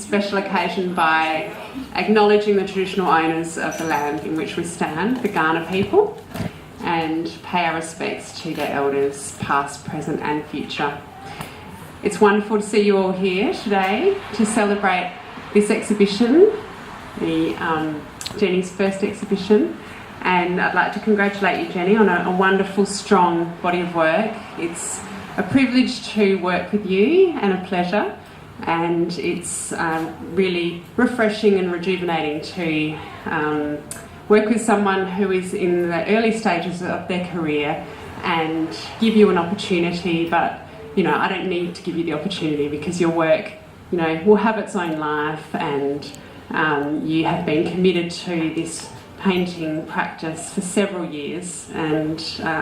special occasion by acknowledging the traditional owners of the land in which we stand, the Kaurna people, and pay our respects to their elders, past, present and future. It's wonderful to see you all here today to celebrate this exhibition, Jenny's first exhibition, and I'd like to congratulate you, Jenny, on a wonderful, strong body of work. It's a privilege to work with you and a pleasure, and it's really refreshing and rejuvenating to work with someone who is in the early stages of their career and give you an opportunity. But I don't need to give you the opportunity because your work will have its own life, and you have been committed to this painting practice for several years, and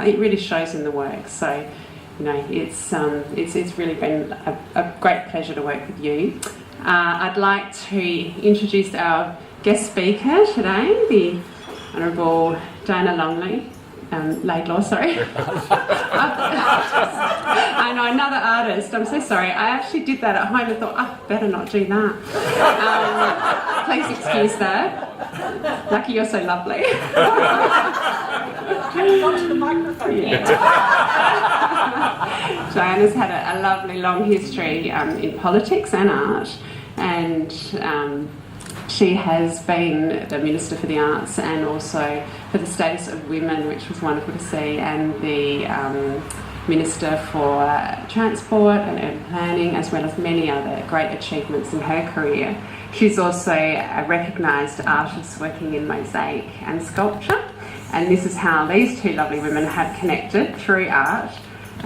it really shows in the work. So it's really been a great pleasure to work with you. I'd like to introduce our guest speaker today, the Honourable Diana Laidlaw, sorry. I know, another artist. I'm so sorry. I actually did that at home and thought, better not do that. Please excuse that. Lucky you're so lovely. Onto the microphone. Yeah. Diana's had a lovely long history in politics and art, and she has been the Minister for the Arts and also for the Status of Women, which was wonderful to see, and the Minister for Transport and Urban Planning, as well as many other great achievements in her career. She's also a recognised artist working in mosaic and sculpture, and this is how these two lovely women have connected through art.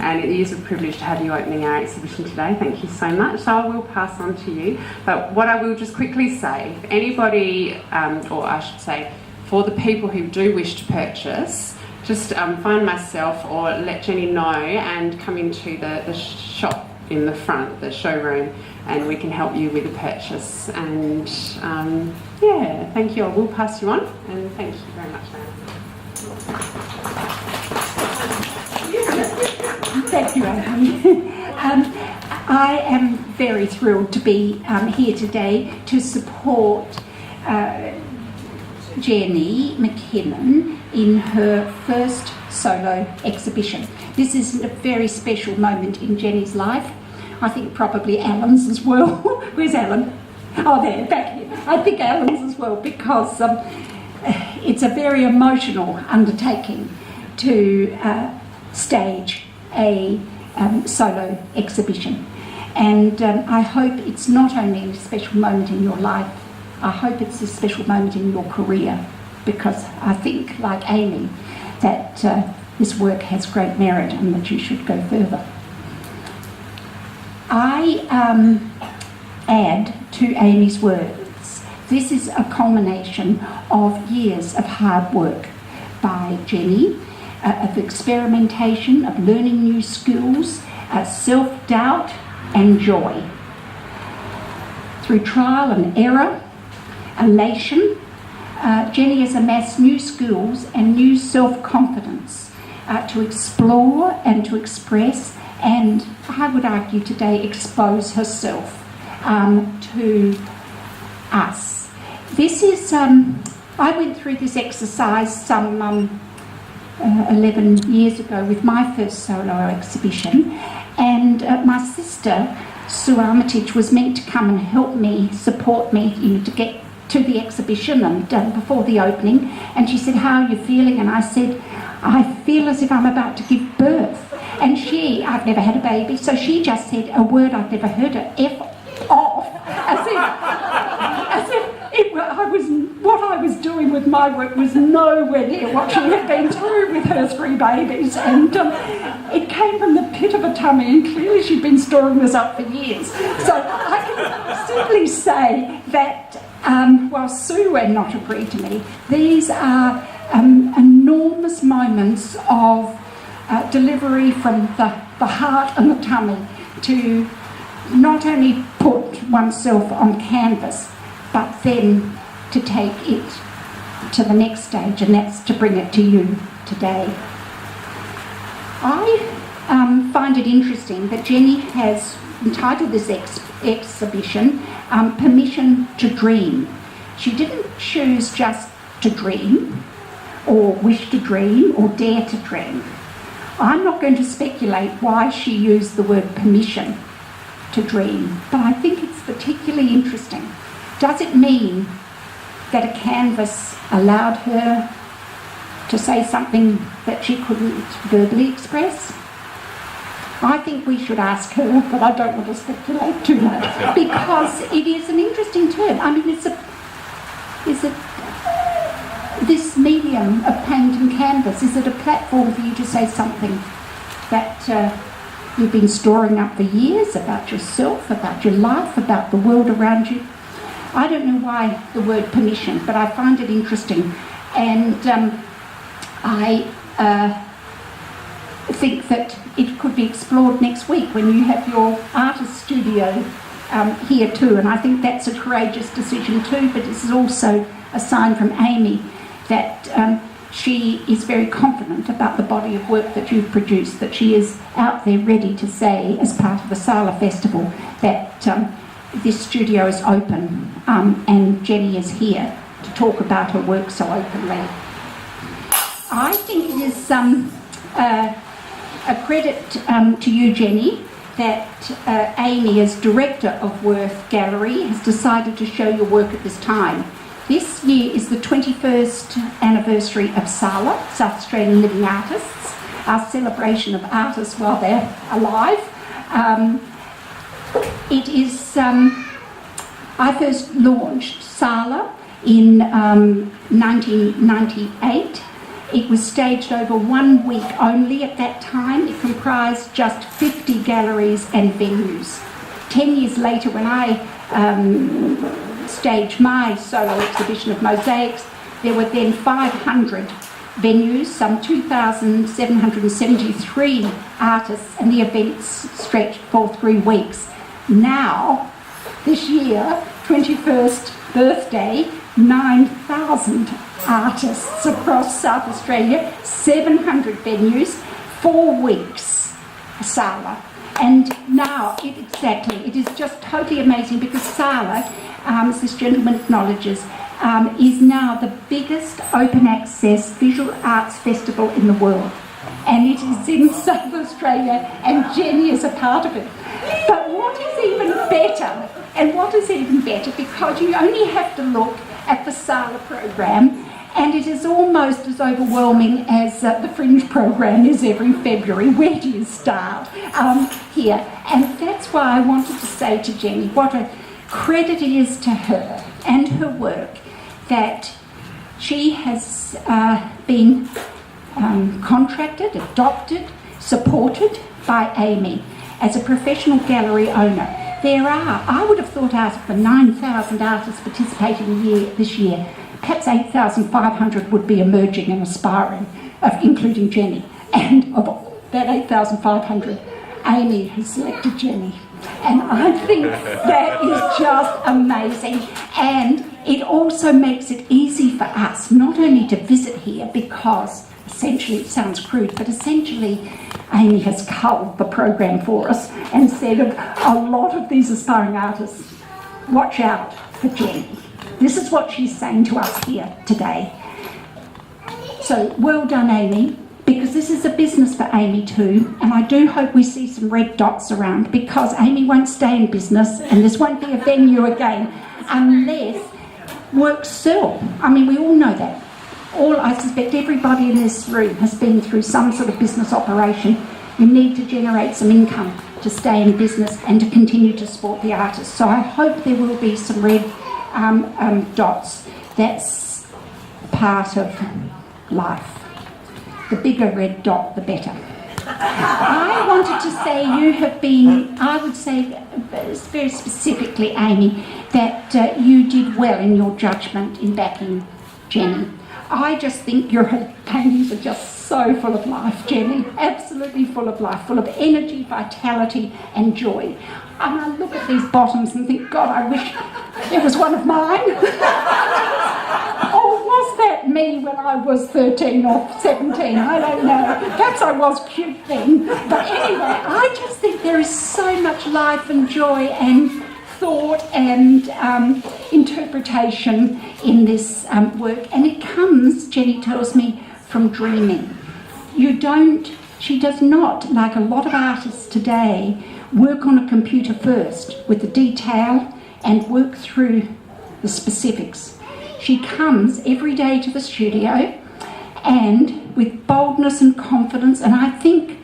And it is a privilege to have you opening our exhibition today. Thank you so much. So I will pass on to you. But what I will just quickly say, if anybody, or I should say, for the people who do wish to purchase, just find myself or let Jenny know and come into the shop in the front, the showroom, and we can help you with the purchase. And yeah, thank you. I will pass you on, and thank you very much, Diana. Thank you, Amy. I am very thrilled to be here today to support Jenny McKinnon in her first solo exhibition. This is a very special moment in Jenny's life. I think probably Alan's as well. Where's Alan? Oh, there, back here. I think Alan's as well, because it's a very emotional undertaking to stage a solo exhibition, and I hope it's not only a special moment in your life, I hope it's a special moment in your career, because I think, like Amy, that this work has great merit and that you should go further. I add to Amy's words, this is a culmination of years of hard work by Jenny, of experimentation, of learning new skills, self-doubt and joy. Through trial and error, elation, Jenny has amassed new skills and new self-confidence to explore and to express, and I would argue today expose herself to us. This is, I went through this exercise some 11 years ago with my first solo exhibition, and my sister Sue Armitage was meant to come and help me, support me to get to the exhibition and before the opening, and she said, "How are you feeling?" And I said, "I feel as if I'm about to give birth." And I've never had a baby, so she just said a word I've never heard, F off, as if what I was doing with my work was nowhere near what she had been through with her 3 babies, and it came from the pit of her tummy, and clearly she'd been storing this up for years. So I can simply say that while Sue had not agreed to me, these are enormous moments of delivery from the heart and the tummy to not only put oneself on canvas, but then to take it to the next stage, and that's to bring it to you today. I find it interesting that Jenny has entitled this exhibition permission to dream. She didn't choose just to dream, or wish to dream, or dare to dream. I'm not going to speculate why she used the word permission to dream, but I think it's particularly interesting. Does it mean that a canvas allowed her to say something that she couldn't verbally express? I think we should ask her, but I don't want to speculate too much, because it is an interesting term. I mean, this medium of paint and canvas, is it a platform for you to say something that you've been storing up for years about yourself, about your life, about the world around you? I don't know why the word permission, but I find it interesting. And I think that it could be explored next week when you have your artist studio here too. And I think that's a courageous decision too, but it's also a sign from Amy that she is very confident about the body of work that you've produced, that she is out there ready to say, as part of the Sala Festival, that this studio is open, and Jenny is here to talk about her work so openly. I think it is a credit to you, Jenny, that Amy, as director of Worth Gallery, has decided to show your work at this time. This year is the 21st anniversary of SALA, South Australian Living Artists, our celebration of artists while they're alive. It is, I first launched SALA in 1998. It was staged over 1 week only at that time. It comprised just 50 galleries and venues. 10 years later, when I staged my solo exhibition of mosaics, there were then 500 venues, some 2,773 artists, and the events stretched for 3 weeks. Now, this year, 21st birthday, 9,000 artists across South Australia, 700 venues, 4 weeks, Sala. And now, it is just totally amazing, because Sala, as this gentleman acknowledges, is now the biggest open access visual arts festival in the world. And it is in South Australia, and Jenny is a part of it. But what is even better, because you only have to look at the Sala program, and it is almost as overwhelming as the Fringe program is every February. Where do you start here? And that's why I wanted to say to Jenny what a credit it is to her and her work that she has been contracted, adopted, supported by Amy as a professional gallery owner. I would have thought, out of the 9,000 artists participating this year, perhaps 8,500 would be emerging and aspiring, including Jenny. And of that 8,500, Amy has selected Jenny. And I think that is just amazing. And it also makes it easy for us not only to visit here, because essentially, it sounds crude, but essentially Amy has culled the program for us and said, a lot of these aspiring artists, watch out for Jenny. This is what she's saying to us here today. So well done, Amy, because this is a business for Amy too, and I do hope we see some red dots around, because Amy won't stay in business and this won't be a venue again unless works sell. I mean, we all know that. I suspect everybody in this room has been through some sort of business operation. You need to generate some income to stay in business and to continue to support the artists. So I hope there will be some red dots. That's part of life. The bigger red dot, the better. I wanted to say you have been, I would say very specifically, Amy, that you did well in your judgment in backing Jenny. I just think your paintings are just so full of life, Jenny, absolutely full of life, full of energy, vitality and joy. And I look at these bottoms and think, God, I wish it was one of mine. Or was that me when I was 13 or 17? I don't know. Perhaps I was cute then. But anyway, I just think there is so much life and joy and thought and interpretation in this work, and it comes, Jenny tells me, from dreaming. She does not, like a lot of artists today, work on a computer first with the detail and work through the specifics. She comes every day to the studio and with boldness and confidence, and I think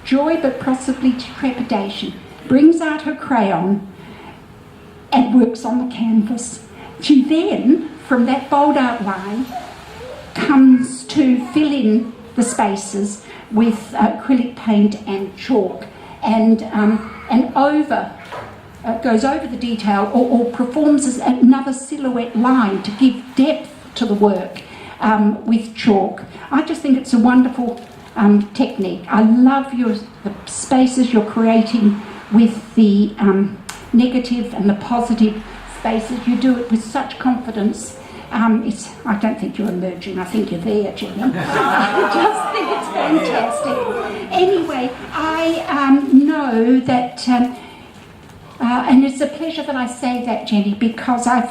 joy but possibly trepidation, brings out her crayon and works on the canvas. She then, from that bold outline, comes to fill in the spaces with acrylic paint and chalk, and goes over the detail or performs as another silhouette line to give depth to the work with chalk. I just think it's a wonderful technique. I love the spaces you're creating with the negative and the positive spaces. You do it with such confidence. I don't think you're emerging, I think you're there, Jenny. I just think it's fantastic. Anyway, I know that, and it's a pleasure that I say that, Jenny, because I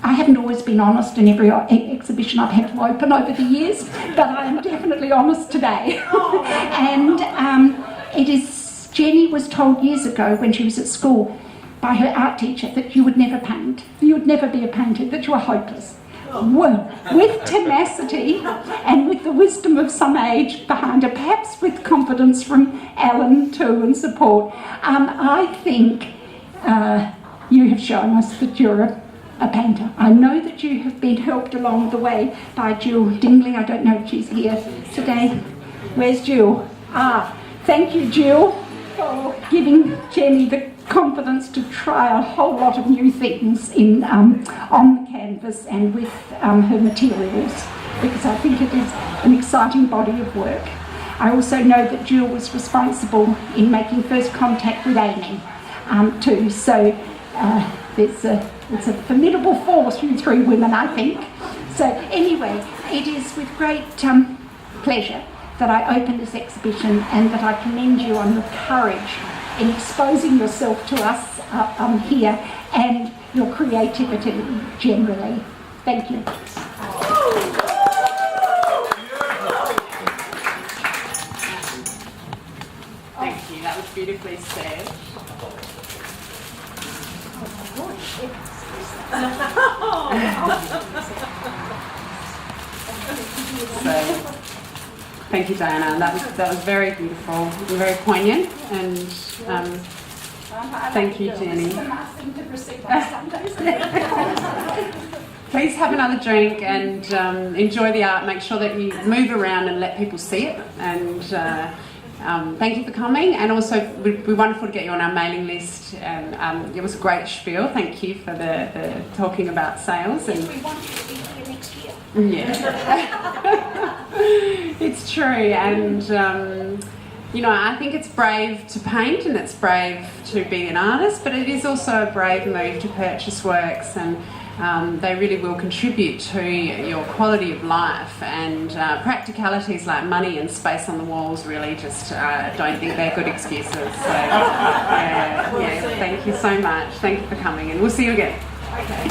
haven't always been honest in every exhibition I've had to open over the years, but I am definitely honest today. And Jenny was told years ago when she was at school by her art teacher that you would never paint, you would never be a painter, that you were hopeless. Well, with tenacity and with the wisdom of some age behind her, perhaps with confidence from Alan too and support, I think you have shown us that you're a painter. I know that you have been helped along the way by Jill Dingley. I don't know if she's here today. Where's Jill? Thank you, Jill, for giving Jenny the confidence to try a whole lot of new things on the canvas and with her materials, because I think it is an exciting body of work. I also know that Jill was responsible in making first contact with Amy too, so it's a formidable force, you three women, I think. So anyway, it is with great pleasure that I open this exhibition and that I commend you on your courage in exposing yourself to us here and your creativity generally. Thank you. Thank you, that was beautifully said. So, thank you, Diana. That was very beautiful and very poignant. And thank you, Jenny. Please have another drink and enjoy the art. Make sure that you move around and let people see it. And thank you for coming. And also, it would be wonderful to get you on our mailing list. And it was a great spiel. Thank you for the talking about sales. And we want you to be here next year. Yeah. It's true, and I think it's brave to paint and it's brave to be an artist, but it is also a brave move to purchase works, and they really will contribute to your quality of life, and practicalities like money and space on the walls really just don't think they're good excuses. So thank you so much. Thank you for coming, and we'll see you again. Okay.